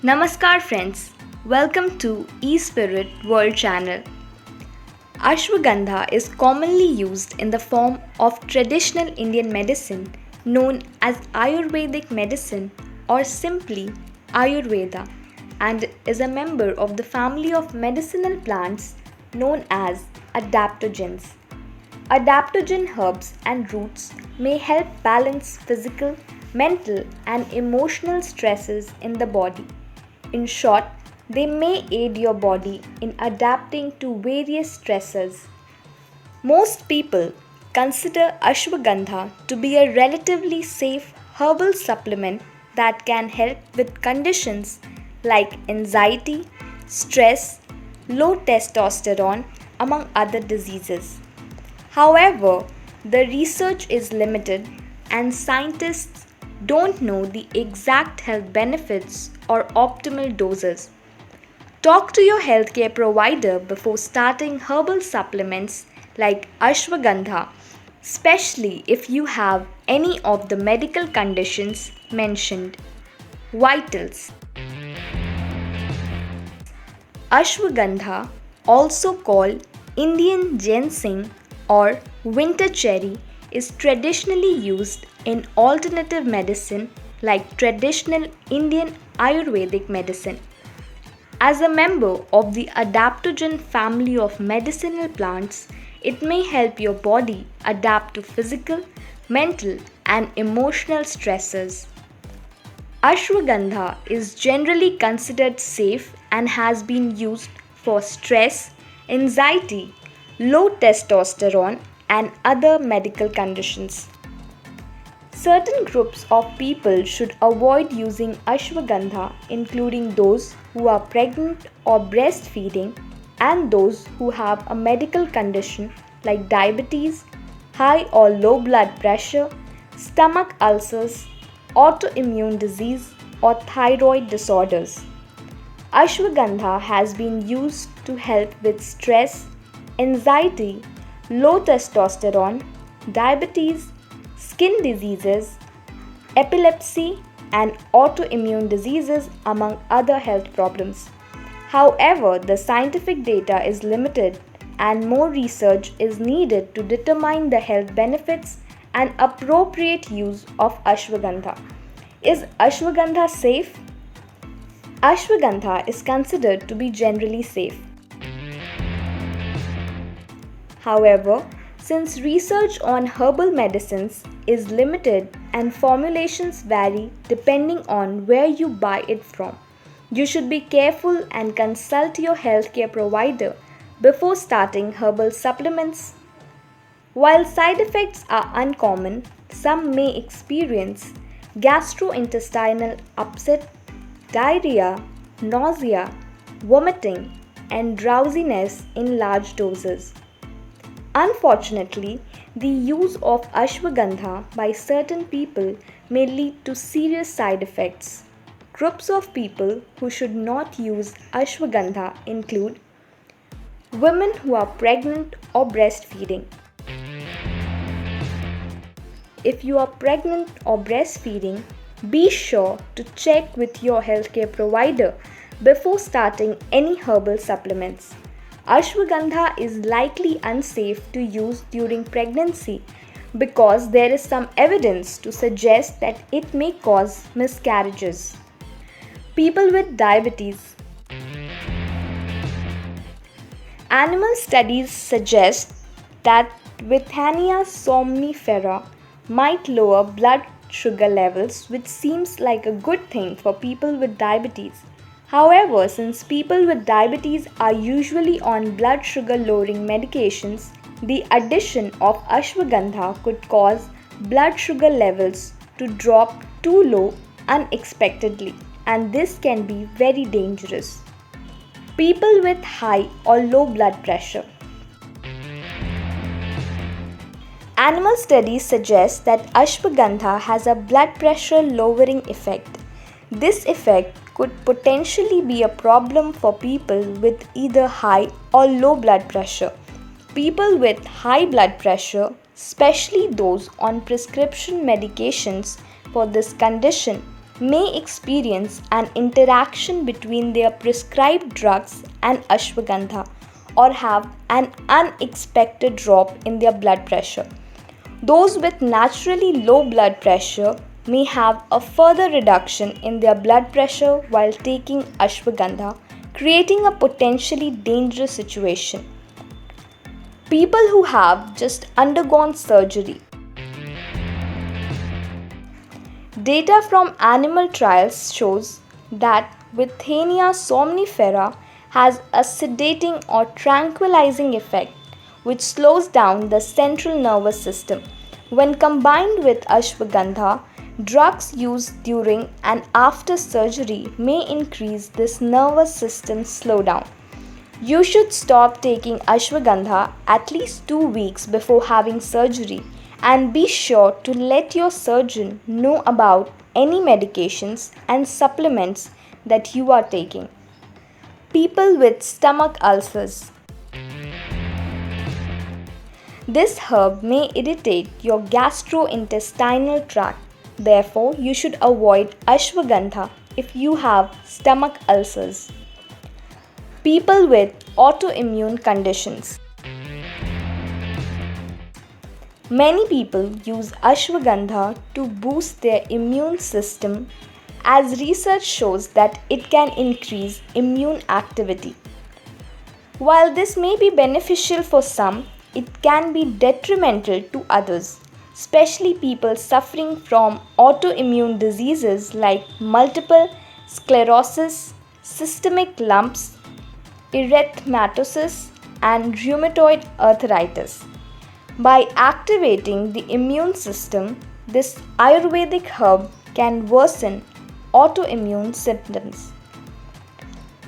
Namaskar friends, welcome to eSpirit World Channel. Ashwagandha is commonly used in the form of traditional Indian medicine known as Ayurvedic medicine or simply Ayurveda and is a member of the family of medicinal plants known as adaptogens. Adaptogen herbs and roots may help balance physical, mental, and emotional stresses in the body. In short, they may aid your body in adapting to various stresses. Most people consider ashwagandha to be a relatively safe herbal supplement that can help with conditions like anxiety, stress, low testosterone, among other diseases. However, the research is limited and scientists don't know the exact health benefits or optimal doses. Talk to your healthcare provider before starting herbal supplements like ashwagandha, especially if you have any of the medical conditions mentioned. Vitals. Ashwagandha, also called Indian ginseng or winter cherry, is traditionally used in alternative medicine like traditional Indian Ayurvedic medicine. As a member of the adaptogen family of medicinal plants, it may help your body adapt to physical, mental, and emotional stresses. Ashwagandha is generally considered safe and has been used for stress, anxiety, low testosterone, and other medical conditions. Certain groups of people should avoid using ashwagandha, including those who are pregnant or breastfeeding and those who have a medical condition like diabetes, high or low blood pressure, stomach ulcers, autoimmune disease, or thyroid disorders. Ashwagandha has been used to help with stress, anxiety, low testosterone, diabetes, skin diseases, epilepsy, and autoimmune diseases, among other health problems. However, the scientific data is limited and more research is needed to determine the health benefits and appropriate use of ashwagandha. Is ashwagandha safe? Ashwagandha is considered to be generally safe. However, since research on herbal medicines is limited and formulations vary depending on where you buy it from, you should be careful and consult your healthcare provider before starting herbal supplements. While side effects are uncommon, some may experience gastrointestinal upset, diarrhea, nausea, vomiting, and drowsiness in large doses. Unfortunately, the use of ashwagandha by certain people may lead to serious side effects. Groups of people who should not use ashwagandha include women who are pregnant or breastfeeding. If you are pregnant or breastfeeding, be sure to check with your healthcare provider before starting any herbal supplements. Ashwagandha is likely unsafe to use during pregnancy because there is some evidence to suggest that it may cause miscarriages. People with diabetes. Animal studies suggest that Withania somnifera might lower blood sugar levels, which seems like a good thing for people with diabetes. However, since people with diabetes are usually on blood sugar lowering medications, the addition of ashwagandha could cause blood sugar levels to drop too low unexpectedly, and this can be very dangerous. People with high or low blood pressure. Animal studies suggest that ashwagandha has a blood pressure lowering effect. This effect could potentially be a problem for people with either high or low blood pressure. People with high blood pressure, especially those on prescription medications for this condition, may experience an interaction between their prescribed drugs and ashwagandha or have an unexpected drop in their blood pressure. Those with naturally low blood pressure may have a further reduction in their blood pressure while taking ashwagandha, creating a potentially dangerous situation. People who have just undergone surgery. Data from animal trials shows that Withania somnifera has a sedating or tranquilizing effect which slows down the central nervous system. When combined with ashwagandha, drugs used during and after surgery may increase this nervous system slowdown. You should stop taking ashwagandha at least 2 weeks before having surgery and be sure to let your surgeon know about any medications and supplements that you are taking. People with stomach ulcers. This herb may irritate your gastrointestinal tract. Therefore, you should avoid ashwagandha if you have stomach ulcers. People with autoimmune conditions. Many people use ashwagandha to boost their immune system as research shows that it can increase immune activity. While this may be beneficial for some, it can be detrimental to others, especially people suffering from autoimmune diseases like multiple sclerosis, systemic lumps, erythematosus, and rheumatoid arthritis. By activating the immune system, this Ayurvedic herb can worsen autoimmune symptoms.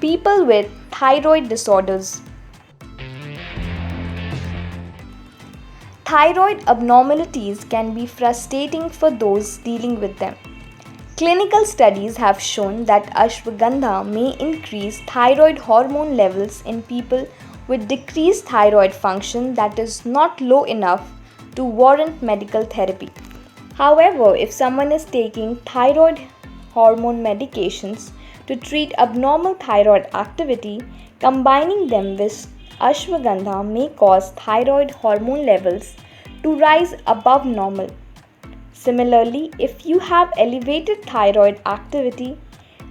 People with thyroid disorders. Thyroid abnormalities can be frustrating for those dealing with them. Clinical studies have shown that ashwagandha may increase thyroid hormone levels in people with decreased thyroid function that is not low enough to warrant medical therapy. However, if someone is taking thyroid hormone medications to treat abnormal thyroid activity, combining them with ashwagandha may cause thyroid hormone levels to rise above normal. Similarly, if you have elevated thyroid activity,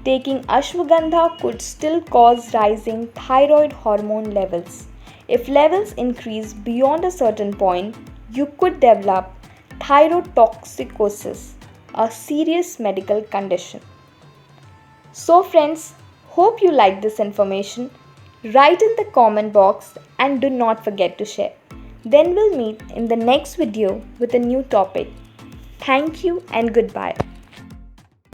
taking ashwagandha could still cause rising thyroid hormone levels. If levels increase beyond a certain point, you could develop thyrotoxicosis, a serious medical condition. So friends, hope you like this information. Write in the comment box and do not forget to share. Then we'll meet in the next video with a new topic. Thank you and goodbye.